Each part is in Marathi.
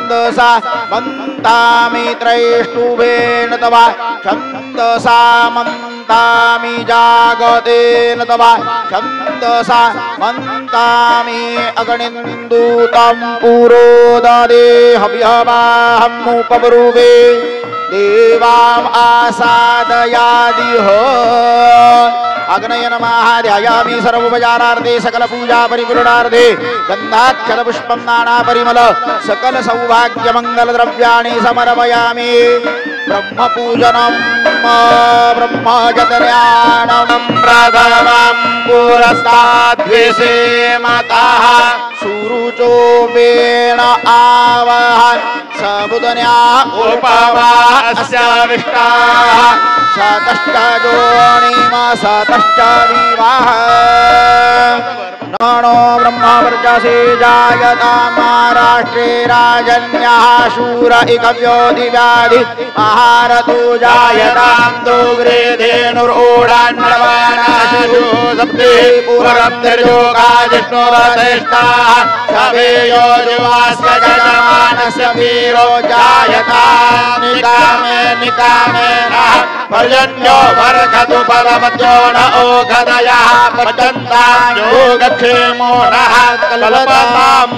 छन्दसा मन्तामि त्रैष्टुभेन तवा छन्दसा मन्तामि जागतेन तवा छन्दसा मन्तामि अगणिन्दूतं पुरोददे हव्यवाहमुपब्रुवे देवाम् आसादयादिह अग्नय नमः ध्यायामि सर्वोपचारार्थे सकल पूजा परिपूर्णार्थे गन्धाक्षत पुष्पं नाना परिमल सकल सौभाग्य मंगल द्रव्याणि समर्पयामि ब्रह्म पूजनं ब्रह्मजतन्यानं प्रथमं पुरस्ताद्विषे मतः सुरुचो वेण आवहन् सबुदन्या उपवास्याविष्टाः सतश्च जोनिम सतश्च विवाह नमो ब्रह्मवर्चसे जायता महाराष्ट्रे राजन्यः शूर इकव्योधिव्याधि महारथो जायतां दोग्रे धेनुरोढान्नवानाशो सप्ते पुरब्धिर्योगाजिष्णुरतेष्टाः सवेयो जुवास्य गजमानस्य वीरो जायतां निकामे निकामेनः पर्जन्यो वर्षतु परमत्यो न ओघदयः पर्जन्तां योगक्षेमो नः कल्पताम्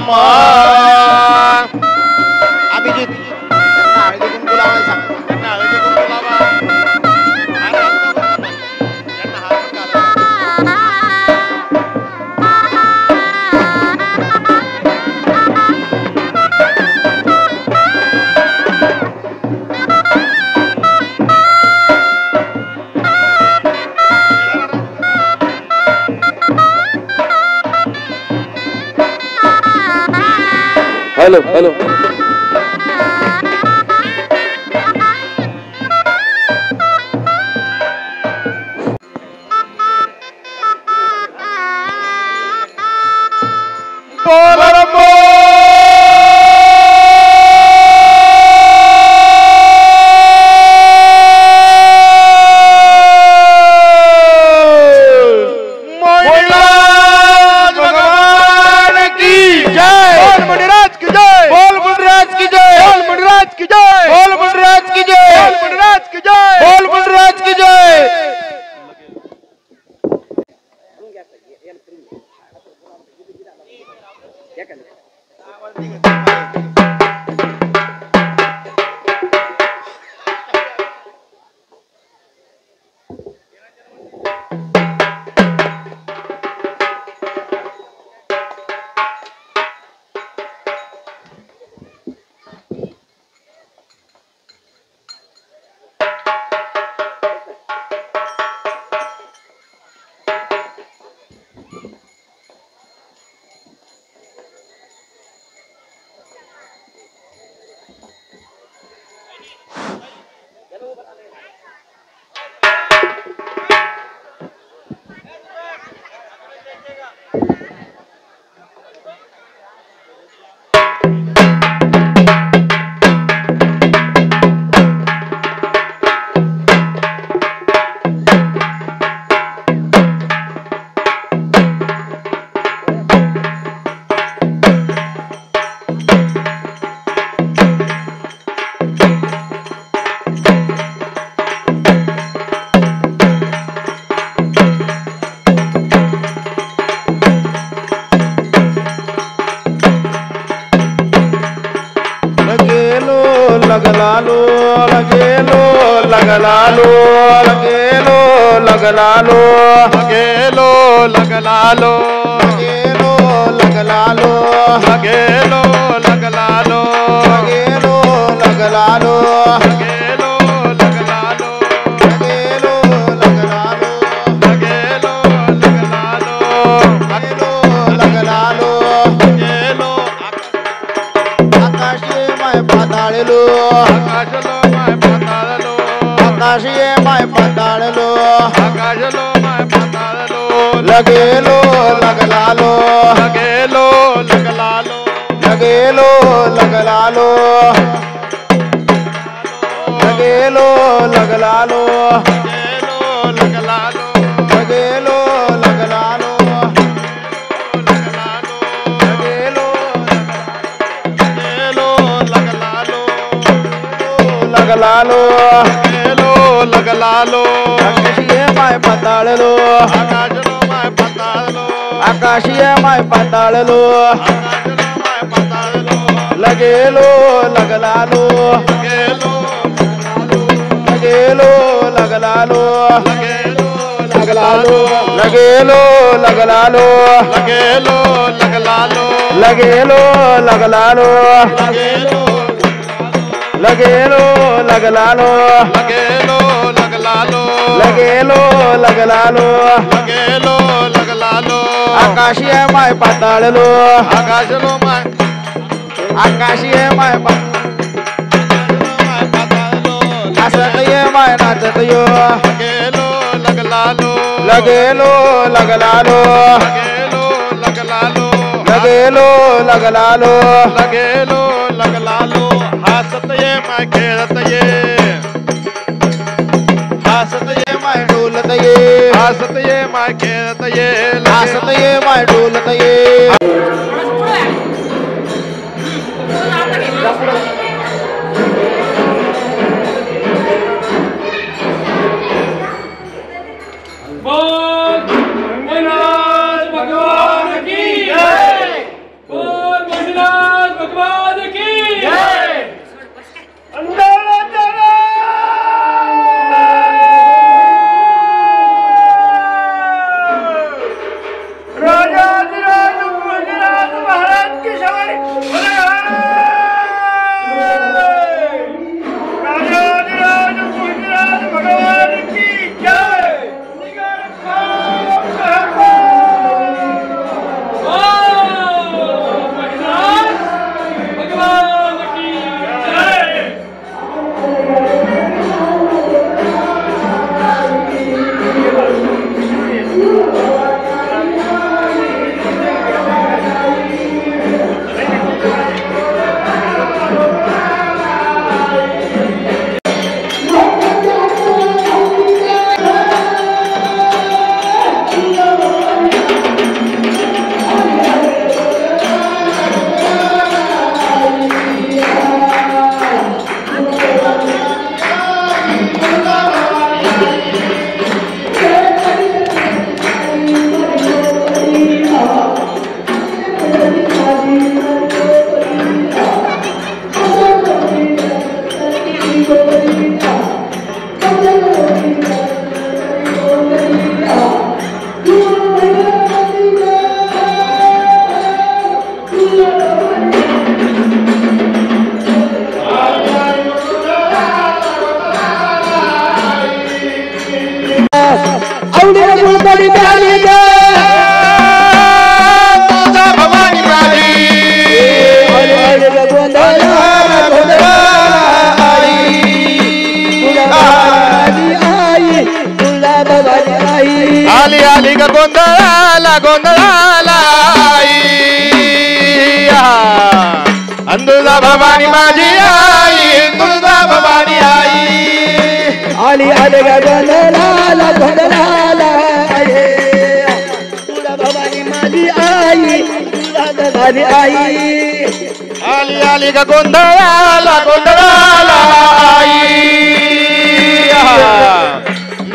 अभिजित त्यांना हळदी कुंकू लावायला सांग त्यांना हळदी कुंकू लावा हेलो हेलो लगलालो लगेलो लगलालो लगेलो लगलालो लगेलो लगलालो लगेलो लगलालो लगेलो लगलालो लगेलो लगलालो लगेलो लगलालो लगेलो लगलालो लगेलो लगलालो लगेलो लगलालो लगेलो आकाशे माय पाताळलो आकाशलो माय पाताळलो आकाशे माय पाताळलो आकाशलो माय पाताळलो लगेलो लगलालो लगेलो लगलालो लगेलो लगलालो लगेलो लगलालो लगेलो लगलालो लगेलो लगलालो लगेलो लगलालो लगलालो लगलालो आकाशीय माय पाताळलो आकाशलो माय पाताळलो आकाशीय माय पाताळलो लगेलो लगलालो लगेलो लगलालो लगलालो लगेलो लगलालो लगेलो लगलालो लगेलो लगलालो लगेलो लगलालो लगेलो लगलालो लगेलो लगलालो लगेलो लगलालो आकाशीय माय पाताळलो आकाशलो माय आकाशीय माय पाताळलो नाचतय माय नाचतयो लगेलो लगलालो लगेलो लगलालो लगेलो लगलालो लगेलो लगलालो लगेलो लगलालो हसतये माय खेळतये हसतये माय डोलतये हसतये माय खेळतये हसतये माय डोलतये आली आली ग गोंधळाला गोंधळाला अंदुजा भवानी माझी आई तुळजा भवानी आई आली आली ग गोंधळाला गोंधळाला तुळजा भवानी माझी आई तुळजा भवानी आई आली आली ग गोंधळाला गोंधळाला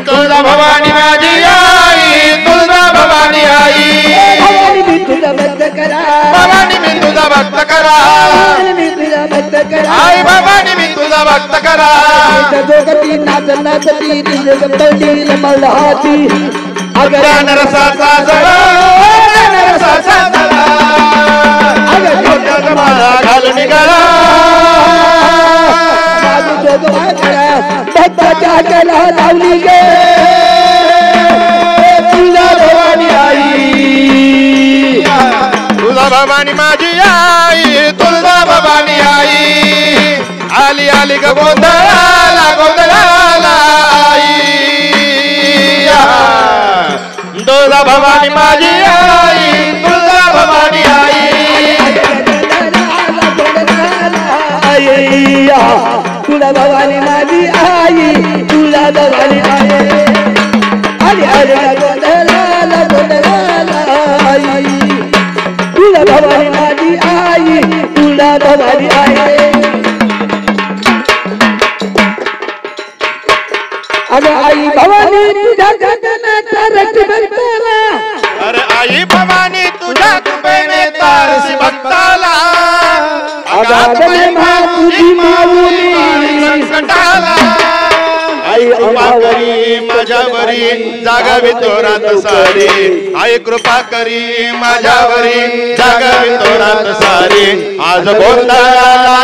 तुळजा भवानी माझी आई तुळजा भवानी आई भवानी मी तुझा भक्त करा भवानी मी तुझा भक्त करा आई भवानी मी तुझा भक्त करा जोगती नाच नाचती दिलगतडी मल्हाची अज्ञान रसाचा जळा रसाचा जळा अगं माळा घालून निघाला भक्ताच्या गला लावली गे तुळजा भवानी आई तुळजा भवानी माझी आई तुळजा भवानी आई आली आली ग गोंधळाला गोंधळाला आई तुळजा भवानी माझी आई तुळजा भवानी आई तुला भवानी माझी आई तुला भवानी आई आली आली गोंधळाला गोंधळाला आई तुला भवानी माझी आई तुला भवानी आई तारसी भक्ताला अरे आई भवानी तुझ्या कृपेने तारसी भक्ताला अगाध महिमा तुझी माऊली संकटाला आई कृपा करी माझ्यावरी जागावी तोरात सारी आई कृपा करी माझ्यावरी जागावी तोरात सारी आज गोंधळाला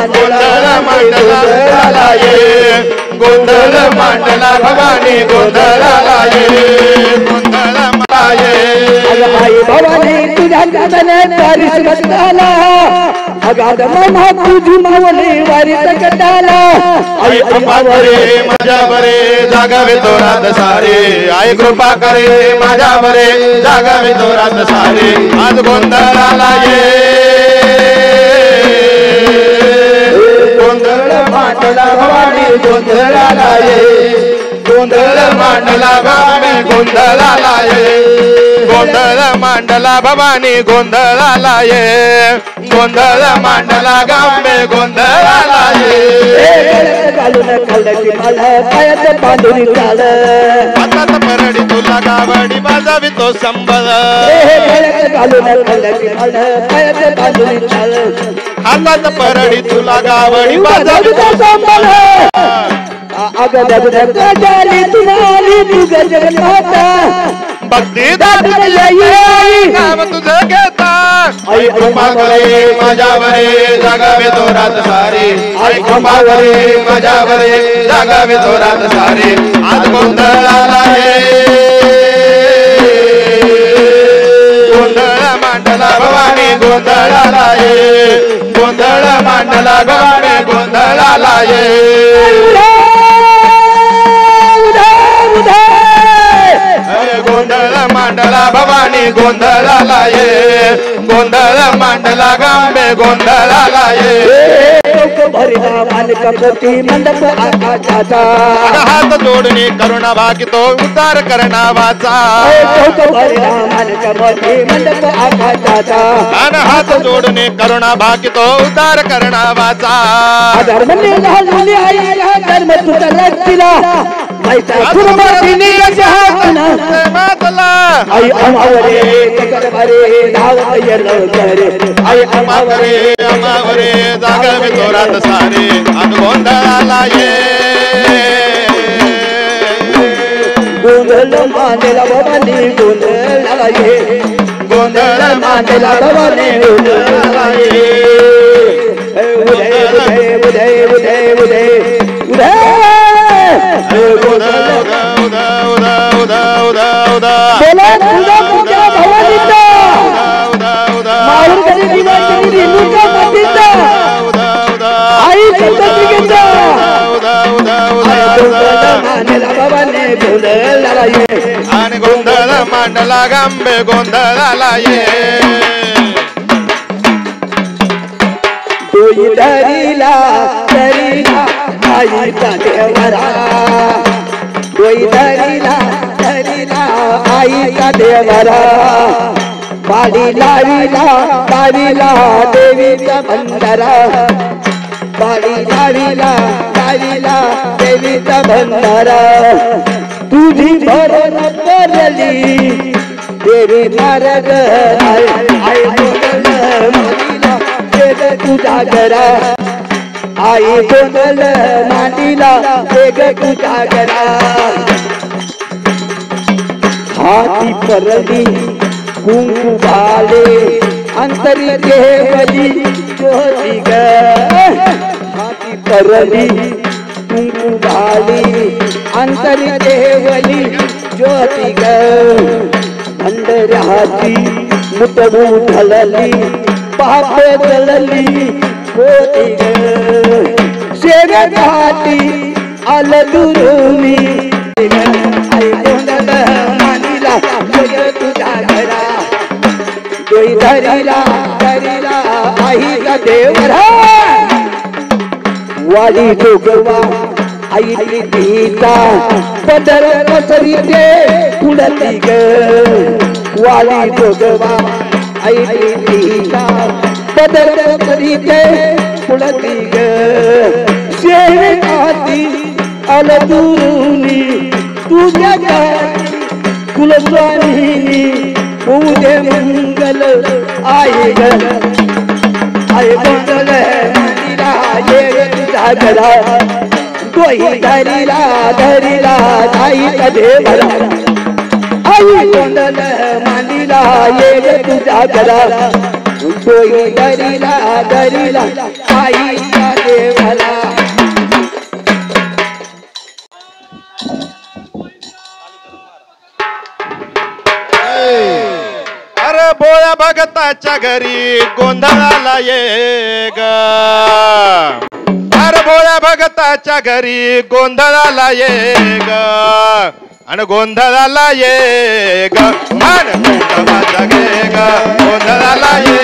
गोंधळ मांडला ये गोंधळ मांडला भवानी गोंधळाला ये गोंधळ आई भवानी तुझ्या कृपेने तारसी भक्ताला अगाध महिमा तुझी माऊली वारी संकटाला आई कृपा करे माझ्यावरे जागावे तोरात सारे आई कृपा करे माझ्यावरे जागावे तोरात सारे आज गोंधळाला ये गोंधळ मांडला भवानी गोंधळाला ये गोंधळ मांडला भवानी गोंधळाला ये गोंधळ मांडला भवानी गोंधळाला ये गोंधळ मांडला गांबे गोंधळाला ये घालून कलकी मला पायात बांधून चाल हातात परडी तुला गावडी वाजवी तो संबळ घालून कलकी मला पायात बांधून चाल हातात परडी तुला गावडी वाजवी तो संबळ अगद गजाली तुम्हारी तू जगन्माता भक्ती दाती नाम तुझं घेता आई कृपा करे माझ्यावरे जागावे तोरात सारे आई कृपा करे माझ्यावरे जागावे तोरात सारे आज गोंधळाला ये गोंधळ मांडला भवानी गोंधळाला ये गोंधळ मांडला भवानी गोंधळाला ये गोंधळ मांडला भवानी गोंधळाला ये गोंधळ मांडला गांबे गोंधळाला ये भरिला मालिका पोटी मंडप आकाशाचा हात जोडणी करुणा भागितो उद्धार करणा वाचा भरिला मालिका पोटी मंडप आकाशाचा हात जोडणी करुणा भागितो उद्धार करणा वाचा धर्म निघाली आई धर्म तुझा रक्षिला आई अमावरे ककरवरे धावत येलवरे आई अमावरे अमावरे जागवे तोरात सारे आज गोंधळाला ये गोंधळ मांडला भवानी गोंधळाला ये गोंधळ मांडला भवानी गोंधळाला ये उदय उदय उदय उदय उदय उदय बोला तुझा तुझ्या भवानीचा माऊर कधी दिवाळी रेणूचा मातीचा आई संततिकेचा मानेला भवानी गोंधळाला ये आणि गोंधळ मांडला गांबे गोंधळाला ये तोही धरीला धरीला आईचा देवरा तोही धरीला धरीला आईचा देवरा बाडी लावीला लावीला देवीचा भंडारा बाडी लावीला लावीला देवीचा भंडारा तुझी भरण करली देवी मार्ग आई बोलला तुझा घरा आई गोंधळ मांडीला वेग तुझा घरा हाती परली कुंकू भाले अंतरी केवली ज्योती ग हाती परली कुंकू भाली अंतरी केवली ज्योती ग भंडऱ्याची मुठभू ढलली पाप जळली होती ग शेवटी आलं दुरुमी आई गोंधळ मांडीला वेग तुझा घरा तोही धरीला धरीला आई का देवरा वाली जोगवा आई गीता पदर पसरीते उडती ग वाली जोगवा आई गीता पदर पसरीते पुढती ग शेणाती अलदुनी तुझ्या कुलस्वामिनी होऊ दे मंगल आहे ग आहे मंगल मंदिरा ये तुझा घरा तोही धरीला धरीला नाही कधे भरा आई गोंधळ मांडीला ये तुझ्या घरा तोही धरीला धरीला आई कधे भरा अरे बोळ्या भगताच्या घरी गोंधळाला ये ग अरे बोळ्या भगताच्या घरी गोंधळाला ये ग आणि गोंधळाला ये ग मान कुंकवाचा घे ग गोंधळाला ये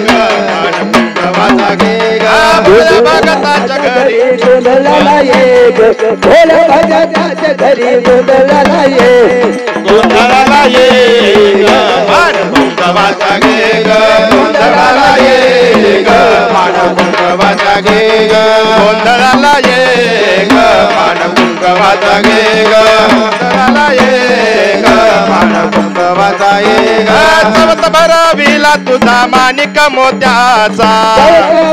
ग मान कुंकवाचा घे ग बोळ्या भगताच्या घरी गोंधळाला ये ग बोळ्या भगताच्या घरी गोंधळाला ये गोंधळाला ये ग मान कुंकवाचा घे ग गोंधळाला ये ग मान कुंकवाचा घे ग गोंधळाला ये ग मान कुंकवाचा घे ग गोंधळाला ये ग मान कुंकवाचा ये ग चवत भरविला तुझा माणिक मोत्याचा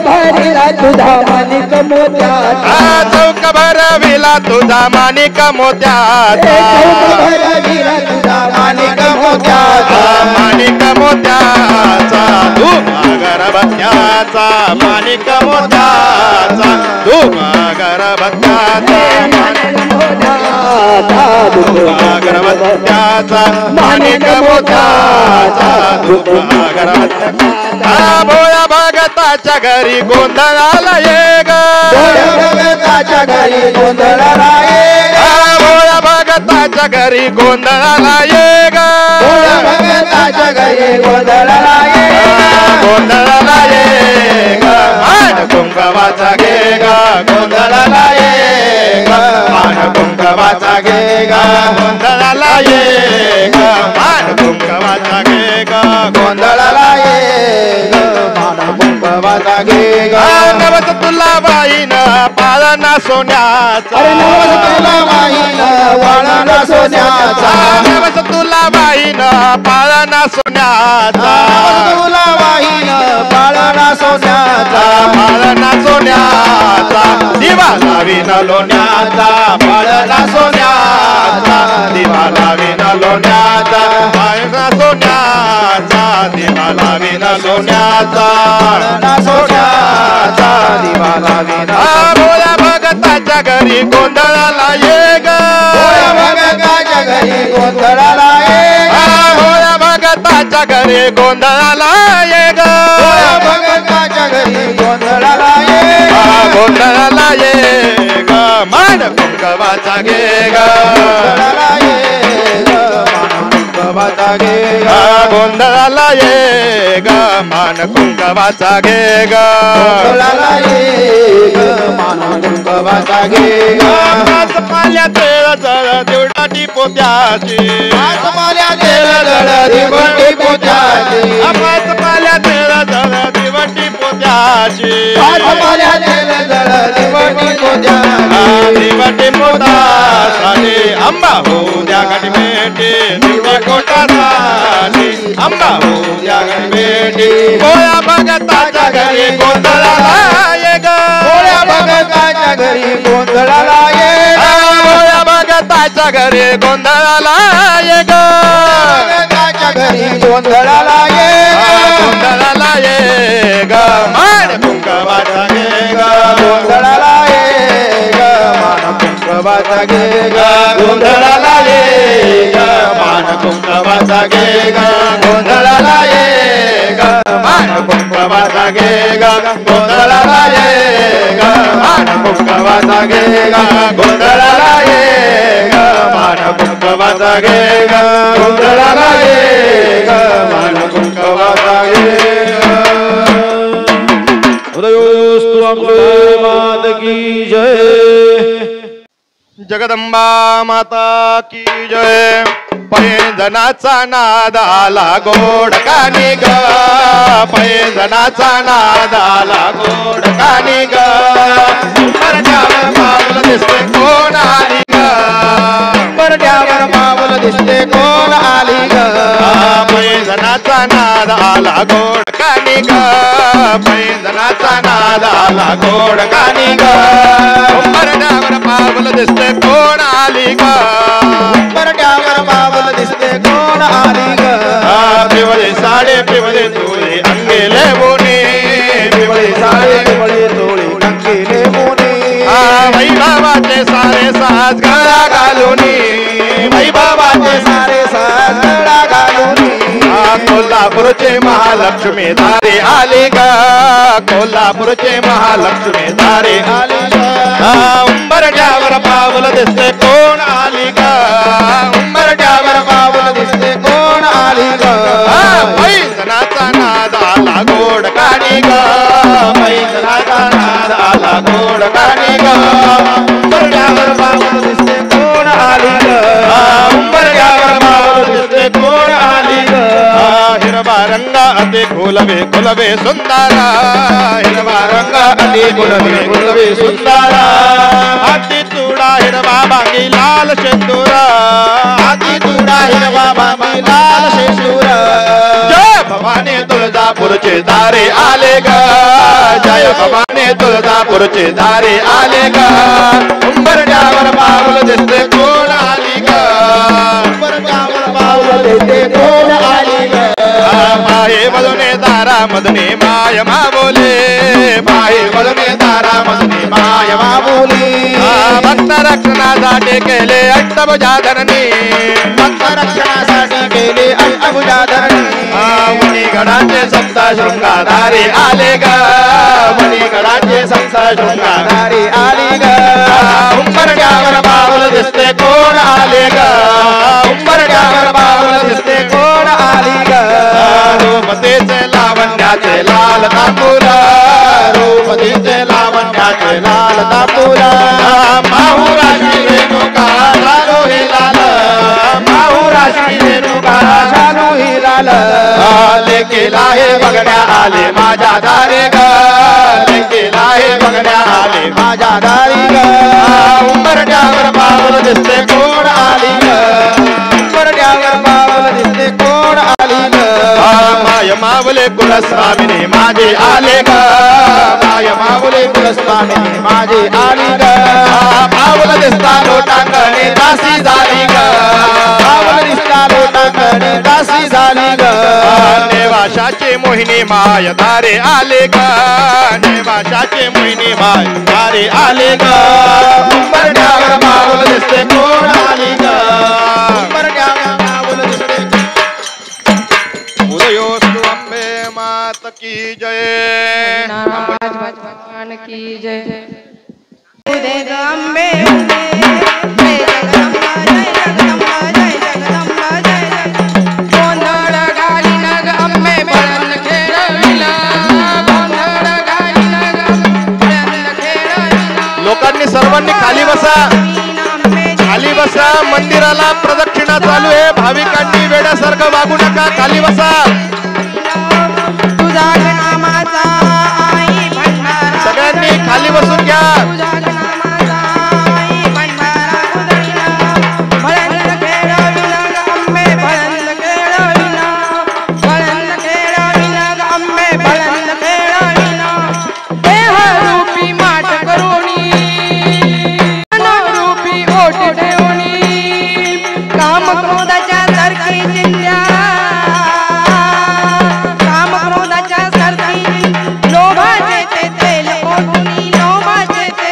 भरविला तुझा माणिक मोत्याचा चौक भरविला तुझा माणिक मोत्याचा भरविला तुझा माणिक मोत्याचा माणिक मोत्याचा धूम अगरबत्त्याचा माणिक मोत्याचा धूम अगरबत्त्याचा अगरबत्त्याचा माणिक मोत्याचा धूम अगरबत्त्याचा भोळ्या भगताच्या घरी गोंधळाला ये ग भगताच्या घरी गोंधळाला ये भोळ्या भगताच्या घरी गोंधळाला ये ग भगताच्या घरी गोंधळाला ये गोंधळाला ये ग मान कुंकवाचा घे ग गोंधळाला ये ग मान कुंकवाचा घे ग गोंधळाला ये ग मान कुंकवाचा घे ग गोंधळाला ये ग मान कुंकवाचा घे ग नवस तुला वाईन पाळणा सोन्याचा नवस तुला वाईन पाळणा सोन्याचा नवस तुला वाईन पाळणा सोन्याचा तुला वाईन पाळणा सोन्याचा पाळणा सोन्याचा दिवा लावीन लोण्याचा पाळणा सोन्याचा दिवा लावीन लोण्याचा पाळणा सोन्याचा दिवा लावीन लोण्याचा पाळणा सोन्याचा दिवा लावीन भोळ्या भगताच्या घरी गोंधळाला ये ग भगताच्या घरी गोंधळाला ये भोळ्या भगताच्या घरी गोंधळाला ये ग भगताच्या घरी गोंधळाला ये गोंधळाला ये ग मान कुंकवाचा घे ग गोंधळाला ये मान कुंकवाचा घे ग गोंधळाला ये ग मान कुंकवाचा घे ग गोंधळाला ये मान कुंकवाचा घे ग पाल्या तेळ जळ देवडाटी पोत्याची पाल्या तेल जळ दिवटी पोत्याची पाल्या तेळ जळ दिवटी पोत्याची पाल्या तेल जळ दिवटी पोत्याची दिवटी पोतासाठी अंबा हो द्या गट बेटी दिवटी कोटासाठी अंबा हो द्या गट बेटी भोळ्या भगताच्या घरी गोंधळाला ये ग भोळ्या भगताच्या घरी गोंधळाला ये भोळ्या भगताच्या घरी गोंधळाला ये ग भगताच्या घरी गोंधळाला ये गोंधळाला ये ग मान कुंकवाचा घे ग गोंधळाला ये मान कुंकवाचा घे ग गोंधळाला ये ग मान कुंकवाचा घे ग गोंधळाला ये ग मान कुंकवाचा घे ग गोंधळाला ये ग मान कुंकवाचा घे ग गोंधळाला ये ग मान कुंकवाचा घे ग गोंधळाला ये ग मान कुंकवाचा घे हृदयोस्तु अम्बे मात की जय जगदंबा माता की जय। पैंजनाचा नाद आला गोड कानी ग पैंजनाचा नाद आला गोड कानी ग परड्यावर माऊल दिसते कोण आली ग परड्यावर माऊल दिसते कोण आली ग पैंजनाचा नाद आला गोड कानी ग पैंजनाचा नाद आला गोड कानी ग परड्यावर माऊल दिसते कोण आली ग परड्यावर माऊल दिसते कोण आली ग पिवळे साडे पिवळे तोळे अंगेले बोने पिवळे साडे पिवळे तोळे अंगेले बोने वैभवाचे सारे साज गळा घालूनी वैभवाचे सारे साज गळा घालूनी कोल्हापूरचे महालक्ष्मी दारे आले ग कोल्हापूरचे महालक्ष्मी दारे आले उंबरड्यावर पावलं दिसते कोण आली ग उंबरड्यावर पावलं दिसते कोण आली ग पैंजनाचा नाद आला गोड कानी ग पैंजनाचा नाद आला गोड कानी ग उंबरड्यावर पावलं दिसते कोण आली ग उंबरड्यावर पावलं दिसते कोण आली ग हिरवा रंगा अति खुलवे खुलवे सुंदरा हिरवा रंगा अति खुलवे खुलवे सुंदरा हाती तुडा हिरवा बांगी लाल शेंदुरा हाती तुडा हिरवा बांगी लाल शेंदुरा जय भवानी तुळजापूरचे दारे आले ग जय भवानी तुळजापूरचे दारे आले ग उंबरड्यावर पाऊल दिसते कोण आली ग उंबरड्यावर पाऊल दिसते कोण आली ग माहे मधुने दारा मधुने माय माबोले माहे मधुने दारा मधुने माय माबोले भक्त रक्षणासाठी केले अष्टभुजाधरणी भक्त रक्षणासाठी केले अष्टभुजाधरणी वणीगडाचे सप्त शृंगाधारी आले ग वणीगडाचे सप्त शृंगाधारी आले ग उंबरड्यावर पाऊल दिसते कोण आले ग उंबरड्यावर पाऊल दिसते कोण आली ग रूपतीचे लावण्याचे लाल तांबूला रूपतीचे लावण्याचे लाल तांबूला माहुराशी रेणुका झालो हे लाल माहुराशी रेणुका झालो हे लाल लेकीला हे बघण्या आले माझ्या दारे ग लेकीला हे बघण्या आले माझ्या दारी ग उंबरड्यावर पाऊल दिसते कोण आली ग उंबरड्यावर पाऊल दिसते कोण आली ग माय मावले कुलस्वामिनी माझे आले ग माय मावले कुलस्वामिनी माझे आली ग पाऊल दिसता लोटांगणे दासी झाली ग पाऊल दिसता लोटांगणे दासी झाली ग नेवाशाची मोहिनी माय दारे आले ग नेवाशाची मोहिनी माय दारे आले ग उंबरड्यावर पाऊल दिसते कोण आली ग उंबरड्यावर पाऊल दिसते उदयोस्तु अंबे मात की जय भगवान की जय उदय अंबे जय जगदम्बा जय जगदम्बा जय जगदम्बा जय गोंधळ गाली नग अंबे बळन खेळविला गोंधळ गाली नग बळन खेळविला लोकांनी सर्वांनी खाली बसा खाली बसा मंदिराला प्रदक्षिणा चालू आहे भाविकांनी वेड्यासारखं वागू नका खाली बसा तुझा नामाचा आई भंडारा सगळ्यांनी खाली बसून घ्या तुझा नामाचा आई भंडारा उदयला बळन खेळविला अंबे बळन खेळविला बळन खेळविला अंबे बळन खेळविला देह रूपी माठ करुणी रूपी ओट ठेवणी काम क्रोधाच्या सारखी चिंध्या काम क्रोधाच्या सारखी लोभाचे ते तेल ओढुनी लोभाचे ते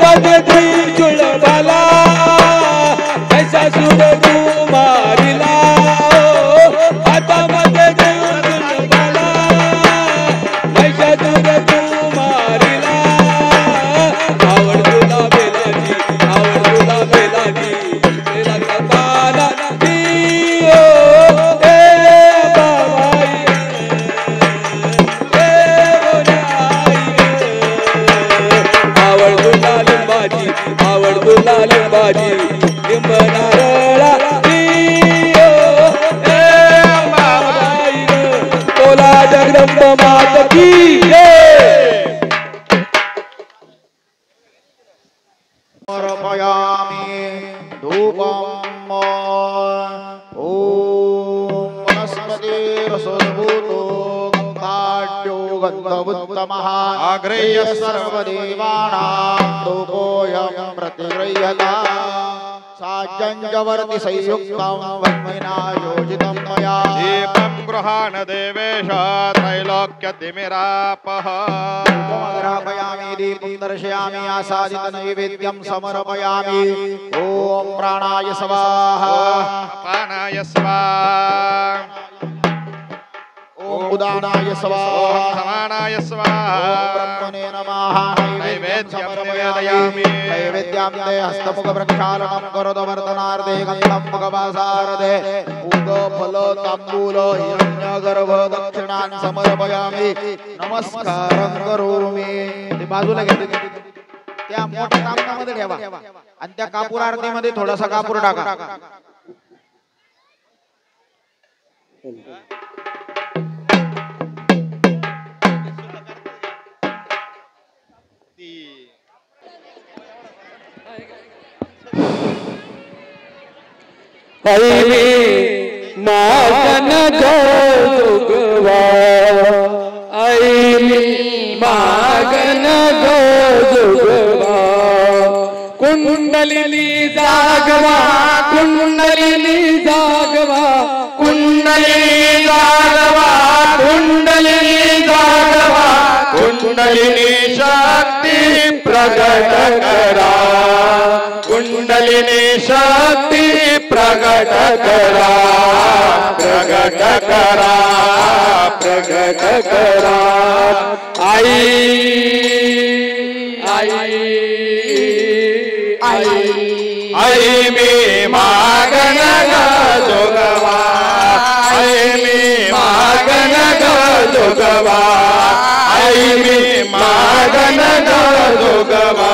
मध्ये त्रिशूळ भाला महिषासुर तू मारिला हातामध्ये त्रिशूळ भाला महिषासुर तू मारिला आवड तुला बेलाची बेला कपाला लिंबाची लिंब नारळा बोला जगदंब मात की जय. समर्पयामि धूपम् ओम वनस्पतिरसोद्भूतो गन्धाढ्यो गन्धवुत्तमः आग्रह्य सर्वदेवानां धूपोऽयं प्रतिगृह्यता साज्जंजवर्ति संयुक्तं वह्निना योजितं मया दीपं गृहाण देवेश त्रैलोक्यतिमिरापः समर्पयामि दीपं दर्शयामि आसादित नैवेद्यं समर्पयामि ओम प्राणाय स्वाहा अपानाय स्वाहा ओम उदानाय स्वाहा समानाय स्वाहा ब्रह्मणे नमः नैवेद्यं निवेदयामि नैवेद्यं ते हस्तमुख प्रक्षालनं करोदवर्तनार्थे गन्धं मुखवासारथे पूग फल तांबूल हिरण्यगर्भ दक्षिणान् समर्पयामि नमस्कारं करोमि. ते बाजूला घेते त्या मोठ्या तांब्यामध्ये ठेवा आणि त्या कापूर आरतीमध्ये थोडासा कापूर टाका. मागन जोगवा मागन जोगवा कुंडलिनी जागवा कुंडलिनी जागवा कुंडलिनी जागवा कुंडलिनी जागवा कुंडलिनी शक्ति प्रगट करा कुंडलिनी शक्ति प्रगट करा प्रगट करा प्रगट करा आई आई आई आई मी मागन जोगवा आई मी मागन जोगवा आई मी मागन जोगवा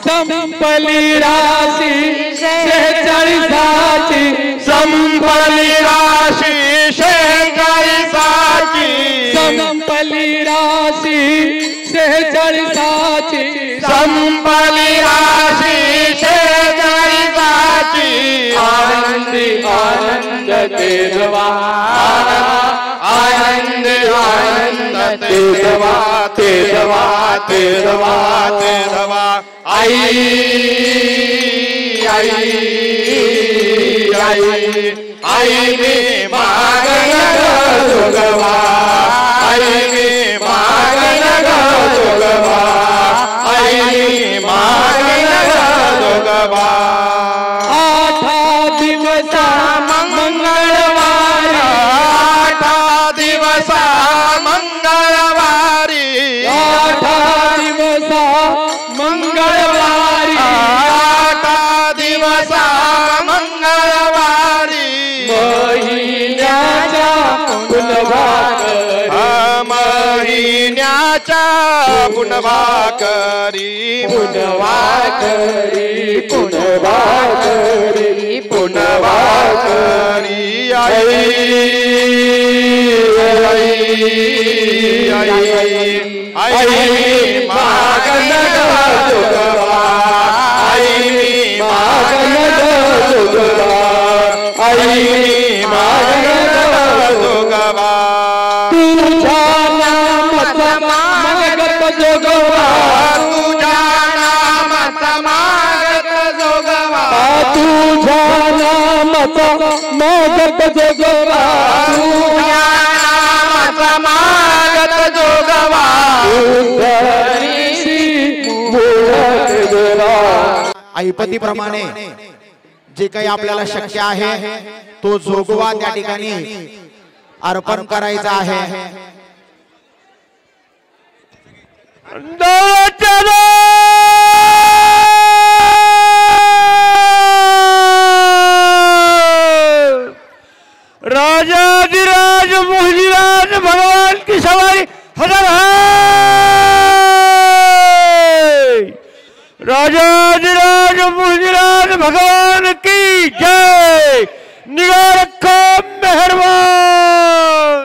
संपली राशी 46ची संपली राशी 46ची संपली राशी 46ची संपली राशी 46ची आनंदी आनंद तेजवा आनंद आनंद तेजवा तेजवा तेजवा तेजवा आई आई आई आई मी मागन जोगवा आई मी मागन जोगवा आई मी मागन जोगवा 8 दिवस मंगळवारी 8 दिवस मंगळवारी 8 दिवस मंगळवारी 8 दिवस मंगळवारी महिन्याच्या पुनवाकरी महिन्याच्या पुनवाकरी पुनवाकरी पुनवाकरी पुनवाकरी आई आई आई मागन जोगवा आई मागन जोगवा आई मागन जोगवा तुझ्या नामाचा मागत जोगवा तुझ्या नामाचा मागत जोगवा तुझ्या नामाचा मागत जोगवा तुझ्या नामाचा मागत जोगवा उद्धरीशी मूळक ऐपतीप्रमाणे जे काही आपल्याला शक्य आहे तो जोगवा त्या ठिकाणी अर्पण करायचा आहे। राजाधिराज मोहिनीराज भगवान की सवारी हजर है। राजाधिराज मोहिनीराज भगवान की जय। निगाह रखो मेहरबान।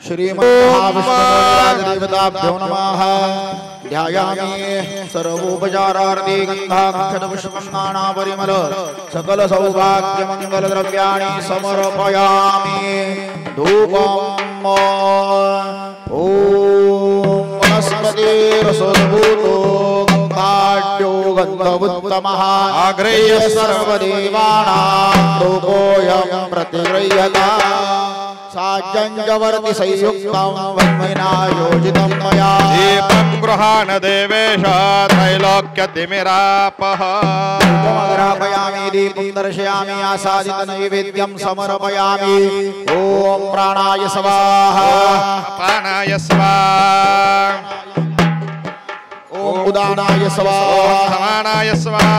श्रीमन्महाविष्णुदेवताभ्यो नमः। ध्यायामि सर्वोपचारार्थे गन्धाक्षतपुष्पस्नानापरिमल सकल सौभाग्य मंगल द्रव्याणि समर्पयामि। धूपम् ॐ वनस्पतिरसोद्भूतो गन्धाढ्यो गन्धवुत्तमः आग्रेय सर्वदेवानां धूपोऽयं प्रतिगृह्यता। साजंजवर्ति संयुक्तं वह्निना योजितं मया। दीपं गृहाण देवेश त्रैलोक्यतिमिरापः। धूपमग्रापयामि दीपं दर्शयामि आसादित नैवेद्यं समर्पयामि। ॐ प्राणाय स्वाहा अपानाय स्वाहा ॐ उदानाय स्वाहा समानाय स्वाहा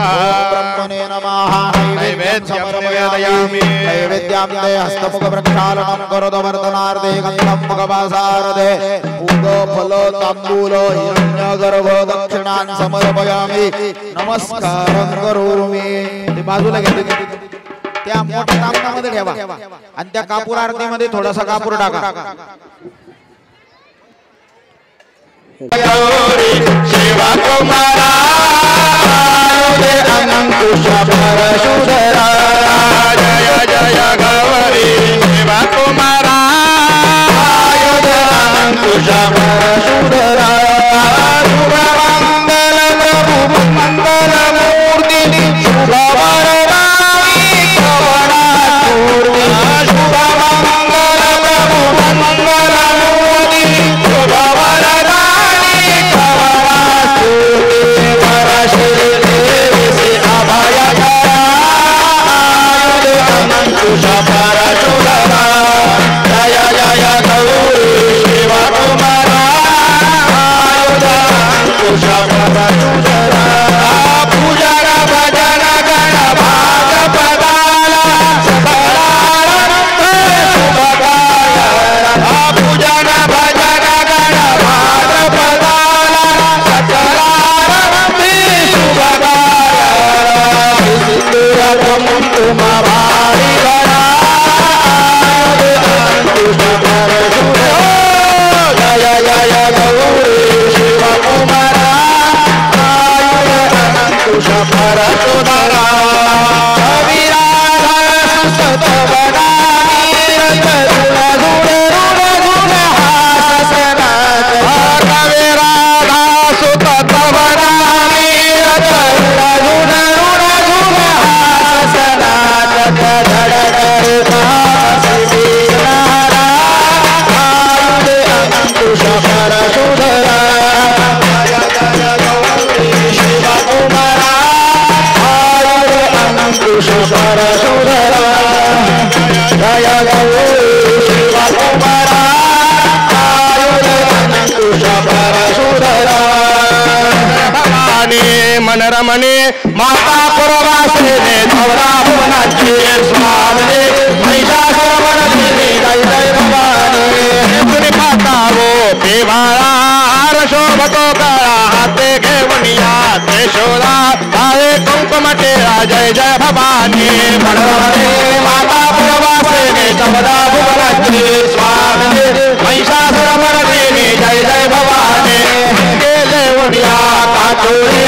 ब्रह्मणे नमः। नैवेद्यं निवेदयामि। नैवेद्यं ते हस्तमुख प्रक्षालनं करोतु वर्धनार्थे गन्धं मुखवासारथे पूगफल तांबूल हिरण्यगर्भ दक्षिणान् समर्पयामि। नमस्कारं करोमि। ते बाजूला घेते त्या मोठ्या तांब्यामध्ये ठेवा आणि त्या कापूर आरतीमध्ये थोडासा कापूर टाका। शिवा कुमारा अंकुश परशुधरा जय जय गौरी शिवा कुमारा अंकुश परशुधरा शुभ मंगल प्रभु मंगल मूर्ति शुभ वरदायी कवना मूर्ति शुभ मंगल प्रभु मंगल मूर्ति शुभ वरदायी कवना मूर्ति परशुधरा अंकुश परशुधरा जय जय गौरी शिव कुमारा अंकुश परशुधरा पूजन भजन गण भाग पदाला पूजन भजन गण भाग पदाला तुम्हारी गणा अंकुश परशुधरा जय जय गौरी शिव कुमारा अंकुश परशुधरा विराधर सुत मनरमणे माता पुरवासिने नवरा भुवनाची स्वामिने महिषासुरमर्दिनी जय जय भवानी तुनी माता वो देवाळा हार शोभतो काळा हाते घेवनिया ते शोधा आळे कुंकुमटे जय जय भवानी मनरमणे माता पुरवासिने नवरा भुवनाची स्वामिने महिषासुरमर्दिनी जय जय भवानी गेले वनिया काटोळे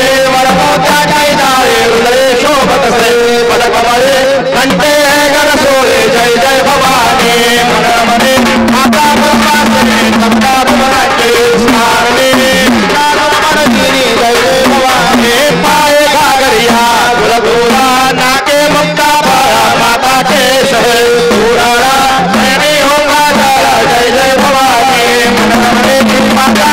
घंटे गणसोळे जय जय भवानी मनरमणे माता सबका भवानी स्मारणे जय जय भवानी पाए घागरिया गुलगोला नाके मुक्ता माता के शहर पुराणा होगा जय जय भवानी मनरमणे माता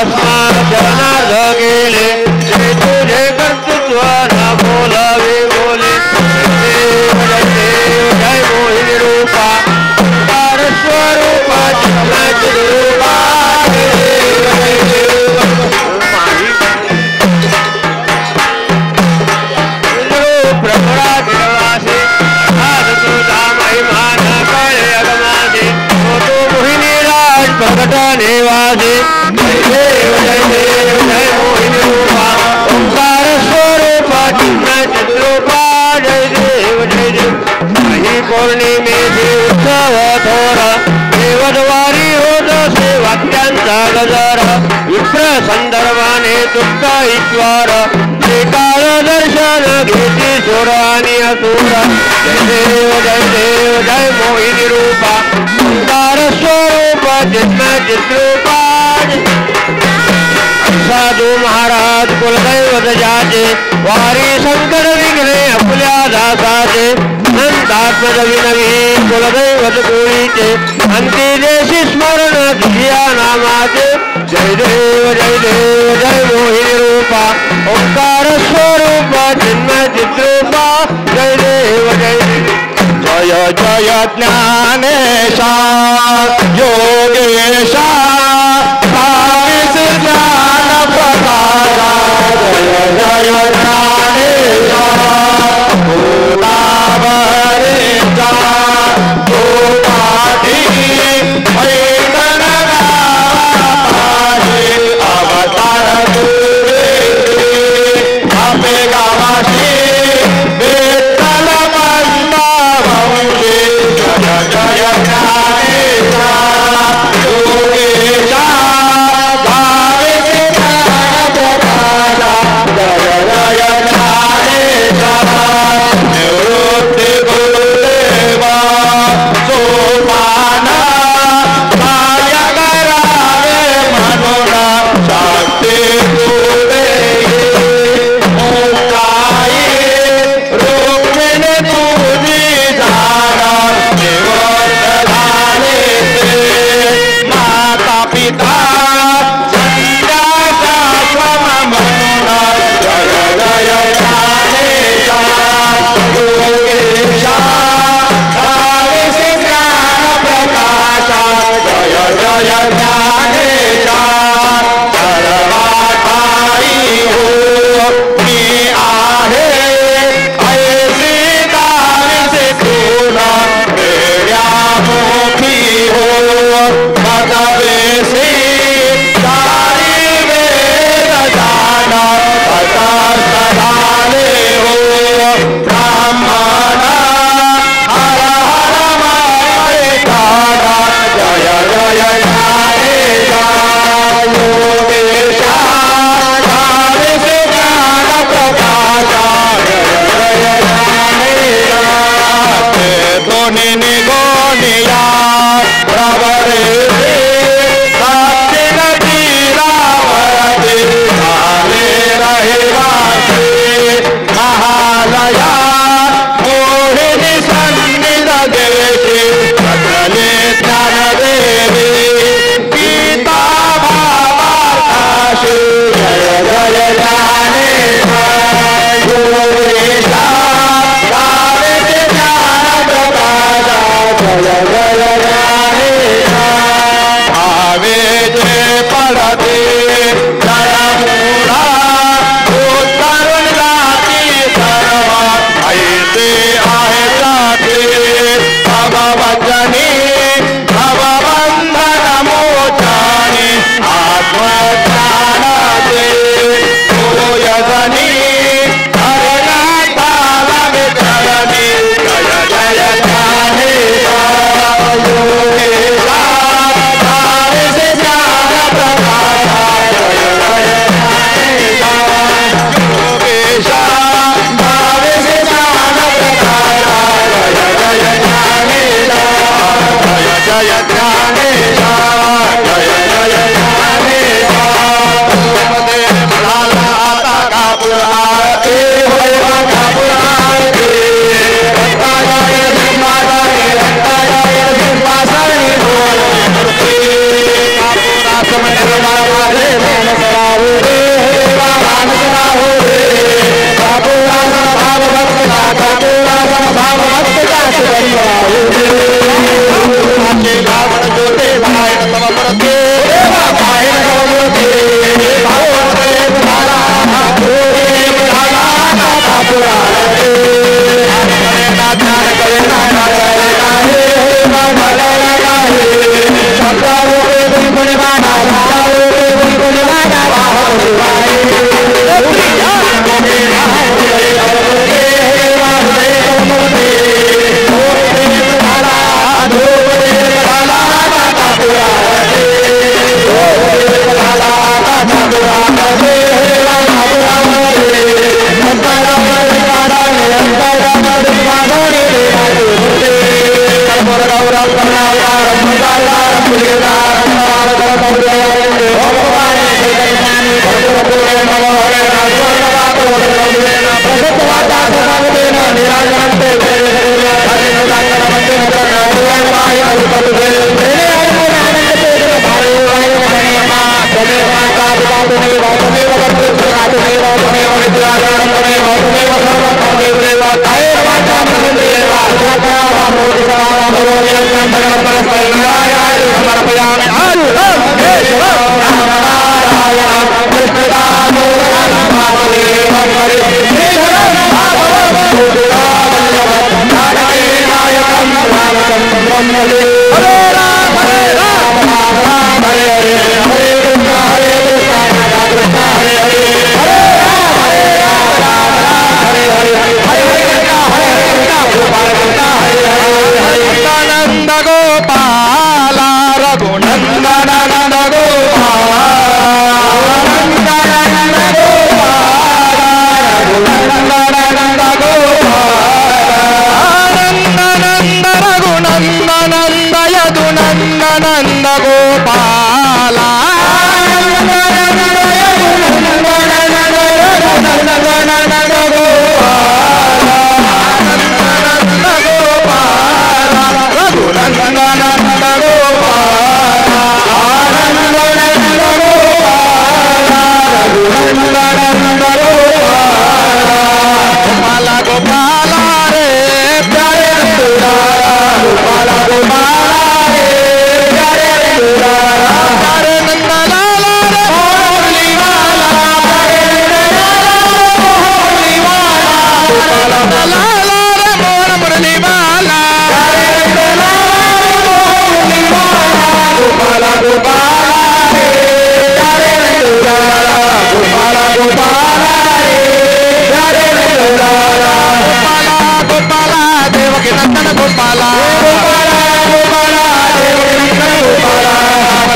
भस्मा जनार्द गेले जय तुझे कर्तृत्व न बोलावे बोले जय देव जय मोहिनी रूपा ओंकार स्वरूपा चिन्मय रूपा प्रभुरा गिरवासे महिमान कळे अगमासे तो मोहिनी राज प्रकट निवासी जय देव जय मोहिनी रूपा ओंकार स्वरूपा चिन्मय चिद्रूपा जय देव काही पौर्णिमेचे उत्सव थोर देवद्वारी होत सेवाक्यांचा गजर विप्र संदर्भाने दुःख ईश्वर काळ दर्शन घेती सुर आणि असुर जय देव जय मोहिनी रूपा ओंकार स्वरूप चिन्मय चिद्रूपा साधू महाराज कुलदैवत जाचे वारी शंकर विघ्ने आपल्या दासाचे नंदात्मज विनवी कुलदैवत गोळीचे अंती देशी स्मरण तुझ्या नामाचे जय देव जय मोहिनी रूपा ओंकार स्वरूप चिन्मय चिद्रूपा जय देव जय जय ज्ञानेशा योगेशा ज्ञान प्रकाशा जय जय ज्ञानेशा भूतावरेशा भूताधी अवतार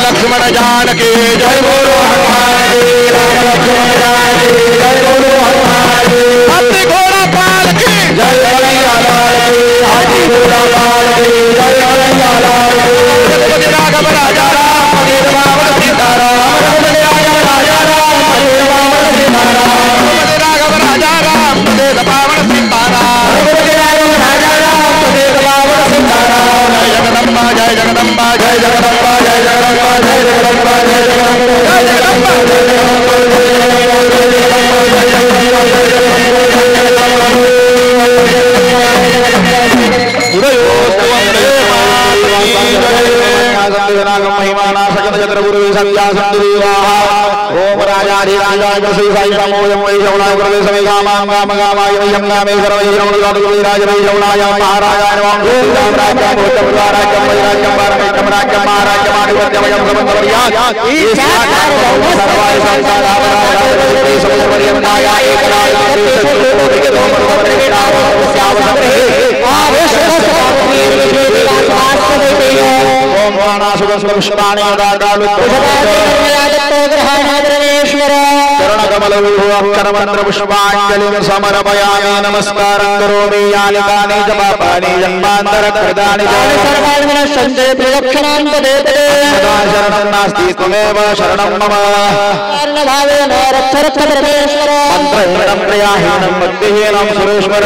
लक्ष्मण जानकी जय बोलो हनुमान जी, जय बोलो हनुमान जी, हाथी घोड़ा पाल की जय कन्हैया लाल की, हाथी घोड़ा पाल की जय कन्हैया लाल की, रघुपति राघव राजा राम पतित पावन सीताराम, रघुपति राघव राजा राम पतित पावन सीताराम, रघुपति राघव राजा राम पतित पावन सीताराम, रघुपति राघव राजा राम पतित पावन सीताराम, जय जगदम्बा जय जगदम्बा जय जगदम्बा जय जगदम्बा जय जगदम्बा जय जगदम्बा जय जगदम्बा महिमाना सजन चंद्र गुरु संध्या संदेवा ओम राजाधिराजाय श्री साई नमोयम वै शौनाय गुरवे समय गामां गाम गामाय वयं गामे सर्वै रमणगाद गुरु राज वै शौनाय महाराजाय नमः ओम राज्यं भूतं राज्यं वै राज्यं पारमेकं राज्यं महाराज्यं आदिवत्यं वयं समन्वया ईशानाय सर्वाय संसारावराय श्री समर्पयन्नाय एकराय ओम वाणासुगंधपुष्पाणि चरणकमलविभवकरमन्त्रपुष्पाञ्जलिं समर्पयामि नमस्कारं करोमि यानि कानि च पापानि जन्मान्तरकृतानि सर्वाणि नश्यन्ते प्रदक्षिणां तदेते शरणं नास्ति त्वमेव शरणं मम भावेन रक्षरक्षपरमेश्वर मन्त्रहीनं प्रियाहीनं भक्तिहीनं सुरेश्वर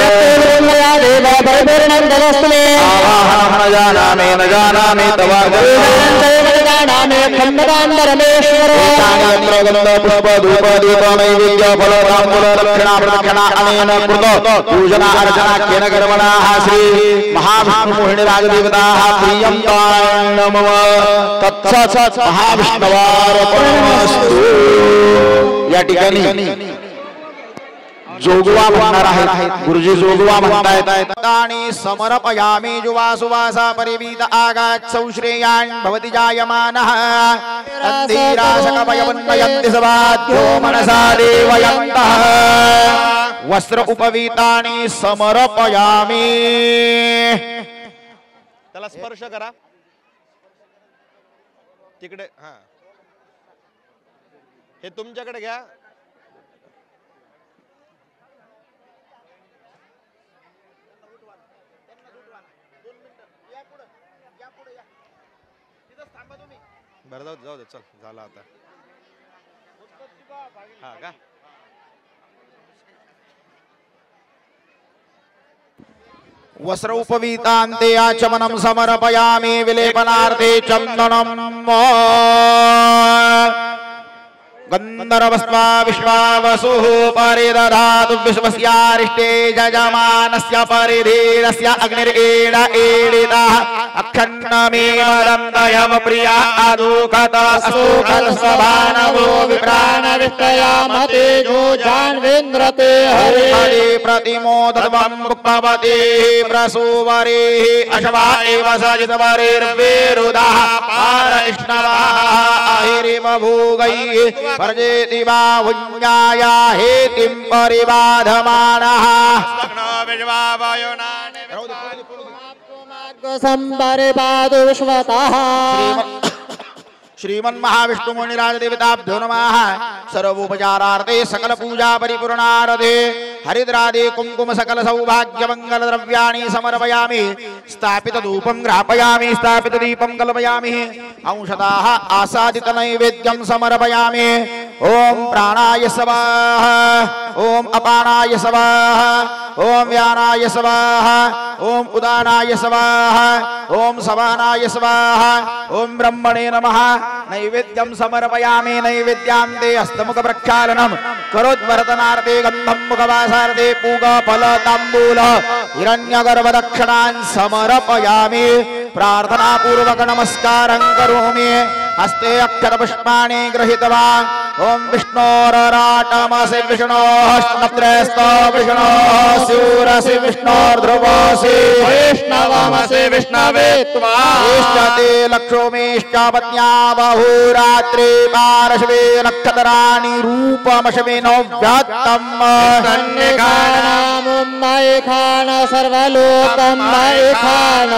मया देव परिपूर्णं तदस्तु मे आवाहनं न जानामि तव जानामि खण्डकान्तरमेश्वर पुष्प धूप दीप नैवेद्य फल ताम्बूल दक्षिणा प्रदक्षिणा अनेन कृतो पूजना अर्चना केन कर्मणाः श्री महाविष्णु मोहिनी राजदेवताः प्रियं नमः तत्सत् महाविष्णवार्पणमस्तु। या ठिकाणी जोगवा म्हणणार आहेत गुरुजी जोगवा म्हणतायत ताणी समर्पयामि जुवासुवासा परिवीत आगात्सौ श्रेयान् भवति जायमानः तन्धीराशकमयवन्नयन्ति सवाद्यो मनसा देवयन्तः वस्त्र उपवीतानि समर्पयामि। त्याला स्पर्श करा तिकडे, हां हे तुमच्याकडे घ्या. बरं जाऊ दे चल झालं आता. हा का वस्त्र उपवीतान्ते आचमनं समर्पयामि विलेपनार्थे चन्दनं गन्धर्वस्त्वा विश्वावसुः परिदधातु विश्वस्यारिष्टे यजमानस्य परिधीरस्य अग्निरेण एडितः अक्षन्नमेवदन्तयव प्रिया अदुःखत असुखस्वभानवो विप्राणविष्टयामते जो जान्वेन्द्रते हरे प्रतिमोदत्वं मुक्तवते प्रसूवरेः अश्वा एव सजितवरेर्वेरुदः पारैष्णवः अहिरिव भोगैः पर्जेति वा भुञ्जाया हेतिं परिबाधमानः संपरिपादु विश्वतः श्रीमन्महाविष्णु मुनिराज देवताभ्यो नमः. सर्वोपचारार्थे सकल पूजा परिपूर्णार्थे हरिद्रादि कुंकुम सकल सौभाग्य मंगल द्रव्याणि समर्पयामि. स्थापित धूपं ग्रापयामि, स्थापित दीपं कल्पयामि, अंशतः आसादित नैवेद्यं समर्पयामि. ओम प्राणाय स्वाहा, ओम अपानाय स्वाहा, ओम व्यानाय स्वाहा, ओम उदानाय स्वाहा, ओम सवानाय स्वाहा, ओम ब्रह्मणे नमः. नैवेद्यं समर्पयामि. नैवेद्यान्ते हस्तमुख प्रक्षालनं करोद्वर्तनार्थे गन्धं मुखवासार्थे पूग फल ताम्बूल हिरण्यगर्भ दक्षिणान् समर्पयामि. प्रार्थना पूर्वक नमस्कारं करोमि. हस्ते अक्षत पुष्पाणि गृहीत्वा ओम विष्णोराटमसि विष्णोस्तोत्रस्तो विष्णोः सूरसि विष्णोर्ध्रुवसि वैष्णवमसि विष्णवे त्वा इष्टते लक्ष्मीश्च पत्न्या बहुरात्रि पार्श्वे नक्षत्राणि रूपमश्विनो व्यात्तम् कन्यकानां मयखान सर्वलोकं मयखान